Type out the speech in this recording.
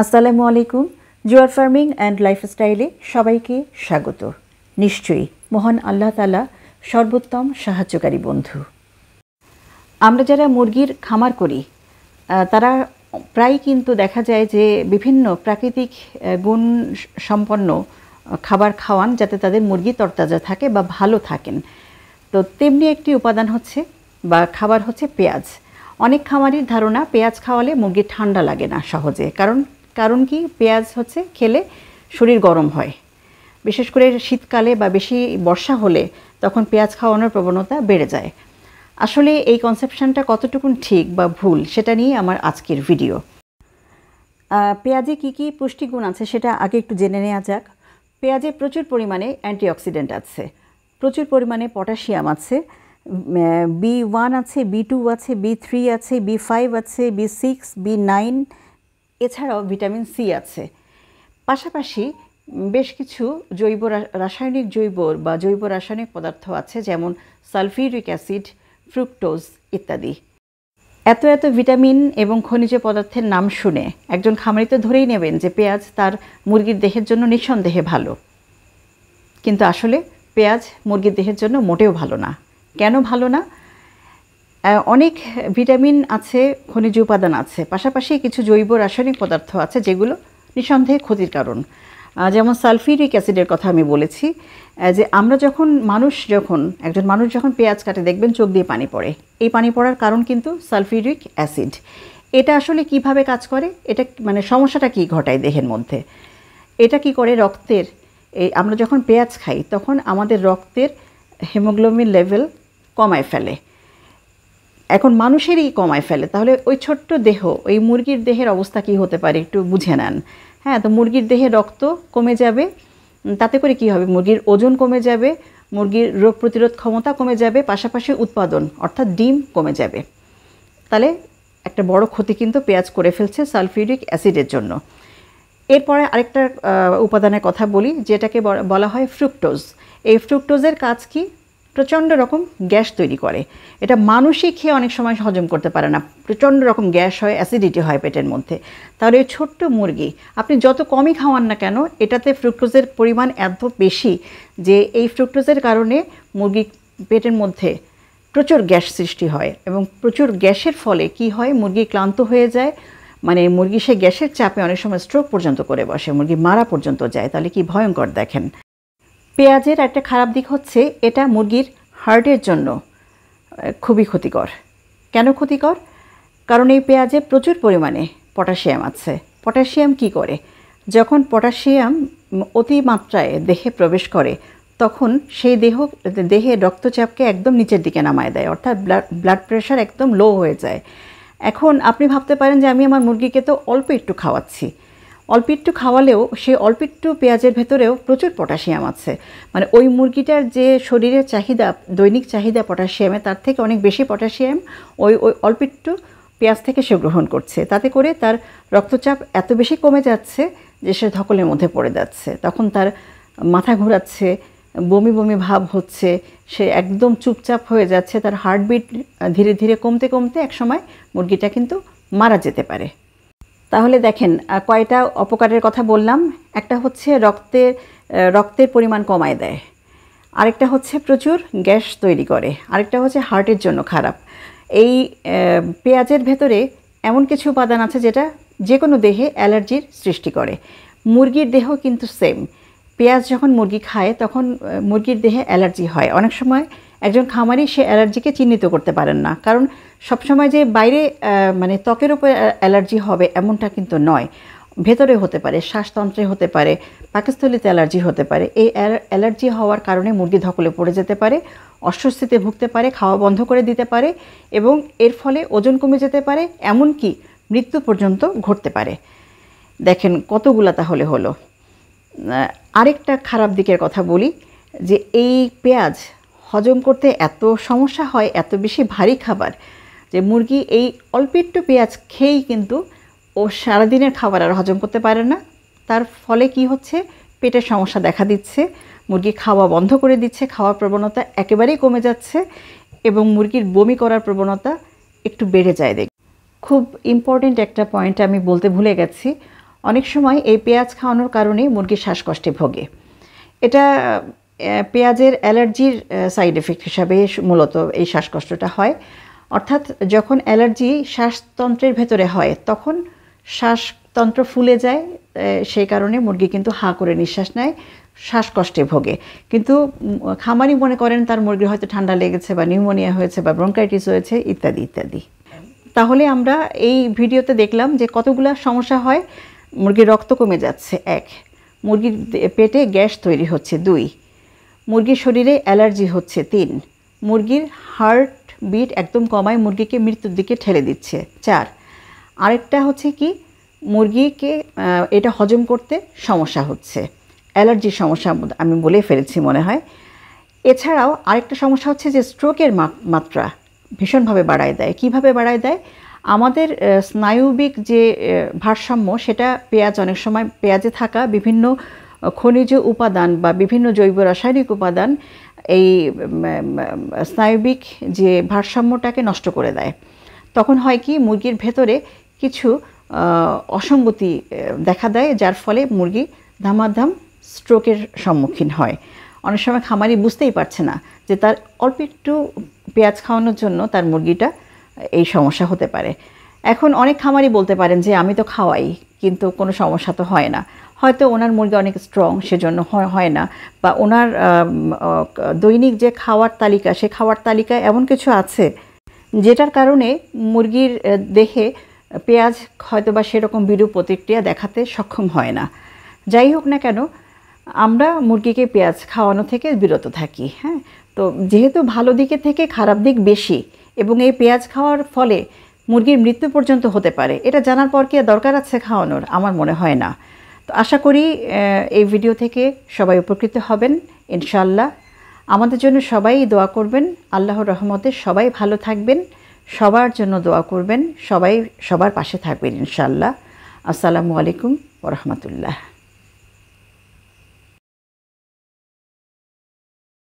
আসসালামু আলাইকুম। জুয়ার ফার্মিং অ্যান্ড লাইফস্টাইলে সবাইকে স্বাগত। নিশ্চয়ই মহান আল্লাহ তাআলা সর্বোত্তম সাহায্যকারী বন্ধু। আমরা যারা মুরগির খামার করি তারা প্রায় কিন্তু দেখা যায় যে বিভিন্ন প্রাকৃতিক গুণ সম্পন্ন খাবার খাওয়ান যাতে তাদের মুরগি তরতাজা থাকে বা ভালো থাকেন। তো তেমনি একটি উপাদান হচ্ছে বা খাবার হচ্ছে পেঁয়াজ। অনেক খামারির ধারণা পেঁয়াজ খাওয়ালে মুরগির ঠান্ডা লাগে না সহজে, কারণ কি পেঁয়াজ হচ্ছে খেলে শরীর গরম হয়। বিশেষ করে শীতকালে বা বেশি বর্ষা হলে তখন পেঁয়াজ খাওয়ানোর প্রবণতা বেড়ে যায়। আসলে এই কনসেপশনটা কতটুকুন ঠিক বা ভুল সেটা নিয়ে আমার আজকের ভিডিও। পেঁয়াজে কি কি পুষ্টিগুণ আছে সেটা আগে একটু জেনে নেওয়া যাক। পেঁয়াজে প্রচুর পরিমাণে অ্যান্টিঅক্সিডেন্ট আছে, প্রচুর পরিমাণে পটাশিয়াম আছে, B1 আছে, B2 আছে, B3 আছে, B5 আছে, B6, B9, এছাড়াও ভিটামিন সি আছে। পাশাপাশি বেশ কিছু রাসায়নিক পদার্থ আছে, যেমন সালফিউরিক অ্যাসিড, ফ্রুক্টোজ ইত্যাদি। এত ভিটামিন এবং খনিজ পদার্থের নাম শুনে একজন খামারি তো ধরেই নেবেন যে পেঁয়াজ তার মুরগির দেহের জন্য নিঃসন্দেহে ভালো, কিন্তু আসলে পেঁয়াজ মুরগির দেহের জন্য মোটেও ভালো না। কেন ভালো না? অনেক ভিটামিন আছে, খনিজ উপাদান আছে, পাশাপাশি কিছু জৈব রাসায়নিক পদার্থ আছে যেগুলো নিঃসন্দেহে ক্ষতির কারণ। যেমন সালফিউরিক অ্যাসিডের কথা আমি বলেছি, যে একজন মানুষ যখন পেঁয়াজ কাটে দেখবেন চোখ দিয়ে পানি পড়ে। এই পানি পড়ার কারণ কিন্তু সালফিউরিক অ্যাসিড। এটা আসলে কিভাবে কাজ করে, এটা মানে সমস্যাটা কি ঘটায় দেহের মধ্যে? এটা কি করে, আমরা যখন পেঁয়াজ খাই তখন আমাদের রক্তের হিমোগ্লোবিন লেভেল কমায় ফেলে। এখন মানুষেরই কমায় ফেলে, তাহলে ওই ছোট্ট দেহ, ওই মুরগির দেহের অবস্থা কি হতে পারে একটু বুঝে নেন। হ্যাঁ, তো মুরগির দেহে রক্ত কমে যাবে, তাতে করে কি হবে? মুরগির ওজন কমে যাবে, মুরগির রোগ প্রতিরোধ ক্ষমতা কমে যাবে, পাশাপাশি উৎপাদন অর্থাৎ ডিম কমে যাবে। তাহলে একটা বড় ক্ষতি কিন্তু পেঁয়াজ করে ফেলছে সালফিউরিক অ্যাসিডের জন্য। এরপরে আরেকটা উপাদানের কথা বলি, যেটাকে বলা হয় ফ্রুক্টোজ। এই ফ্রুক্টোজের কাজ কি? প্রচণ্ড রকম গ্যাস তৈরি করে। এটা মানুষই খেয়ে অনেক সময় হজম করতে পারে না, প্রচণ্ড রকম গ্যাস হয়, অ্যাসিডিটি হয় পেটের মধ্যে। তাহলে এই ছোট্ট মুরগি আপনি যত কমই খাওয়ান না কেন, এটাতে ফ্রুক্টোজের পরিমাণ এত বেশি যে এই ফ্রুক্টোজের কারণে মুরগি পেটের মধ্যে প্রচুর গ্যাস সৃষ্টি হয়, এবং প্রচুর গ্যাসের ফলে কি হয়, মুরগি ক্লান্ত হয়ে যায়। মানে মুরগি সেই গ্যাসের চাপে অনেক সময় স্ট্রোক পর্যন্ত করে বসে, মুরগি মারা পর্যন্ত যায়। তাহলে কি ভয়ঙ্কর দেখেন। পেঁয়াজের একটা খারাপ দিক হচ্ছে এটা মুরগির হার্টের জন্য খুবই ক্ষতিকর। কেন ক্ষতিকর? কারণ এই পেঁয়াজে প্রচুর পরিমাণে পটাশিয়াম আছে। পটাশিয়াম কি করে? যখন পটাশিয়াম অতিমাত্রায় দেহে প্রবেশ করে তখন সেই দেহের রক্তচাপকে একদম নিচের দিকে নামায় দেয়, অর্থাৎ ব্লাড প্রেশার একদম লো হয়ে যায়। এখন আপনি ভাবতে পারেন যে আমি আমার মুরগিকে তো অল্প একটু খাওয়াচ্ছি, অল্প একটু খাওয়ালেও সেই অল্প একটু পেঁয়াজের ভেতরেও প্রচুর পটাশিয়াম আছে। মানে ওই মুরগিটার যে শরীরের চাহিদা, দৈনিক চাহিদা পটাশিয়ামে, তার থেকে অনেক বেশি পটাশিয়াম ওই অল্প একটু পেঁয়াজ থেকে সে গ্রহণ করছে। তাতে করে তার রক্তচাপ এত বেশি কমে যাচ্ছে যে সে ধকলের মধ্যে পড়ে যাচ্ছে। তখন তার মাথা ঘোরাচ্ছে, বমি বমি ভাব হচ্ছে, সে একদম চুপচাপ হয়ে যাচ্ছে, তার হার্টবিট ধীরে ধীরে কমতে কমতে একসময় মুরগিটা কিন্তু মারা যেতে পারে। তাহলে দেখেন কয়টা অপকারের কথা বললাম। একটা হচ্ছে রক্তের পরিমাণ কমায় দেয়, আরেকটা হচ্ছে প্রচুর গ্যাস তৈরি করে, আরেকটা হচ্ছে হার্টের জন্য খারাপ। এই পেঁয়াজের ভেতরে এমন কিছু উপাদান আছে যেটা যে কোনো দেহে অ্যালার্জির সৃষ্টি করে। মুরগির দেহ কিন্তু সেম। পেঁয়াজ যখন মুরগি খায় তখন মুরগির দেহে অ্যালার্জি হয়। অনেক সময় একজন খামারি সে অ্যালার্জিকে চিহ্নিত করতে পারেন না, কারণ সবসময় যে বাইরে মানে ত্বকের উপর অ্যালার্জি হবে এমনটা কিন্তু নয়। ভেতরে হতে পারে, শ্বাসতন্ত্রে হতে পারে, পাকস্থলীতে অ্যালার্জি হতে পারে। এই অ্যালার্জি হওয়ার কারণে মুরগি ধকলে পড়ে যেতে পারে, অস্বস্তিতে ভুগতে পারে, খাওয়া বন্ধ করে দিতে পারে, এবং এর ফলে ওজন কমে যেতে পারে, এমনকি মৃত্যু পর্যন্ত ঘটতে পারে। দেখেন কতগুলা তাহলে হলো। আরেকটা খারাপ দিকের কথা বলি, যে এই পেঁয়াজ হজম করতে এত সমস্যা হয়, এত বেশি ভারী খাবার, যে মুরগি এই অল্প একটু পেঁয়াজ খেয়েই কিন্তু ও সারাদিনের খাবার আর হজম করতে পারে না। তার ফলে কি হচ্ছে, পেটের সমস্যা দেখা দিচ্ছে, মুরগি খাওয়া বন্ধ করে দিচ্ছে, খাওয়ার প্রবণতা একেবারেই কমে যাচ্ছে, এবং মুরগির বমি করার প্রবণতা একটু বেড়ে যায়। খুব ইম্পর্টেন্ট একটা পয়েন্ট আমি বলতে ভুলে গেছি। অনেক সময় এই পেঁয়াজ খাওয়ানোর কারণে মুরগি শ্বাসকষ্টে ভোগে। এটা পেঁয়াজের অ্যালার্জির সাইড এফেক্ট হিসাবে মূলত এই শ্বাসকষ্টটা হয়। অর্থাৎ যখন অ্যালার্জি শ্বাসতন্ত্রের ভেতরে হয় তখন শ্বাসতন্ত্র ফুলে যায়, সেই কারণে মুরগি কিন্তু হাঁ করে নিঃশ্বাস নেয়, শ্বাসকষ্টে ভোগে। কিন্তু খামারি মনে করেন তার মুরগির হয়তো ঠান্ডা লেগেছে বা নিউমোনিয়া হয়েছে বা ব্রঙ্কাইটিস হয়েছে ইত্যাদি ইত্যাদি। তাহলে আমরা এই ভিডিওতে দেখলাম যে কতগুলো সমস্যা হয়। মুরগির রক্ত কমে যাচ্ছে 1, মুরগির পেটে গ্যাস তৈরি হচ্ছে 2, মুরগির শরীরে অ্যালার্জি হচ্ছে 3, মুরগির হার্ট বিট একদম কমায় মুরগিকে মৃত্যুর দিকে ঠেলে দিচ্ছে 4, আরেকটা হচ্ছে কি মুরগিকে এটা হজম করতে সমস্যা হচ্ছে, অ্যালার্জির সমস্যা আমি বলে ফেলেছি মনে হয়। এছাড়াও আরেকটা সমস্যা হচ্ছে যে স্ট্রোকের মাত্রা ভীষণভাবে বাড়ায় দেয়। কিভাবে বাড়ায় দেয়? আমাদের স্নায়ুবিক যে ভারসাম্য সেটা অনেক সময় পেঁয়াজে থাকা বিভিন্ন খনিজ উপাদান বা বিভিন্ন জৈব রাসায়নিক উপাদান এই স্নায়ুবিক যে ভারসাম্যটাকে নষ্ট করে দেয়। তখন হয় কি মুরগির ভেতরে কিছু অসঙ্গতি দেখা দেয়, যার ফলে মুরগি ধামাধাম স্ট্রোকের সম্মুখীন হয়। অনেক সময় খামারি বুঝতেই পারছে না যে তার অল্প একটু পেঁয়াজ খাওয়ানোর জন্য তার মুরগিটা এই সমস্যা হতে পারে। এখন অনেক খামারি বলতে পারেন যে আমি তো খাওয়াই কিন্তু কোনো সমস্যা তো হয় না। হয়তো ওনার মুরগি অনেক স্ট্রং সেজন্য হয় না, বা ওনার দৈনিক যে খাওয়ার তালিকা সে খাওয়ার তালিকায় এমন কিছু আছে যেটার কারণে মুরগির দেহে পেঁয়াজ হয়তো বা সেরকম বিরূপ প্রতিক্রিয়া দেখাতে সক্ষম হয় না। যাই হোক না কেন, আমরা মুরগিকে পেঁয়াজ খাওয়ানো থেকে বিরত থাকি। হ্যাঁ, তো যেহেতু ভালো দিকে থেকে খারাপ দিক বেশি এবং এই পেঁয়াজ খাওয়ার ফলে মুরগির মৃত্যু পর্যন্ত হতে পারে, এটা জানার পর কি দরকার আছে খাওয়ানোর? আমার মনে হয় না। তো আশা করি এই ভিডিও থেকে সবাই উপকৃত হবেন ইনশাআল্লাহ। আমাদের জন্য সবাই দোয়া করবেন, আল্লাহর রহমতে সবাই ভালো থাকবেন, সবার জন্য দোয়া করবেন, সবাই সবার পাশে থাকবেন ইনশাআল্লাহ। আসসালামু আলাইকুম ওয়া রাহমাতুল্লাহ।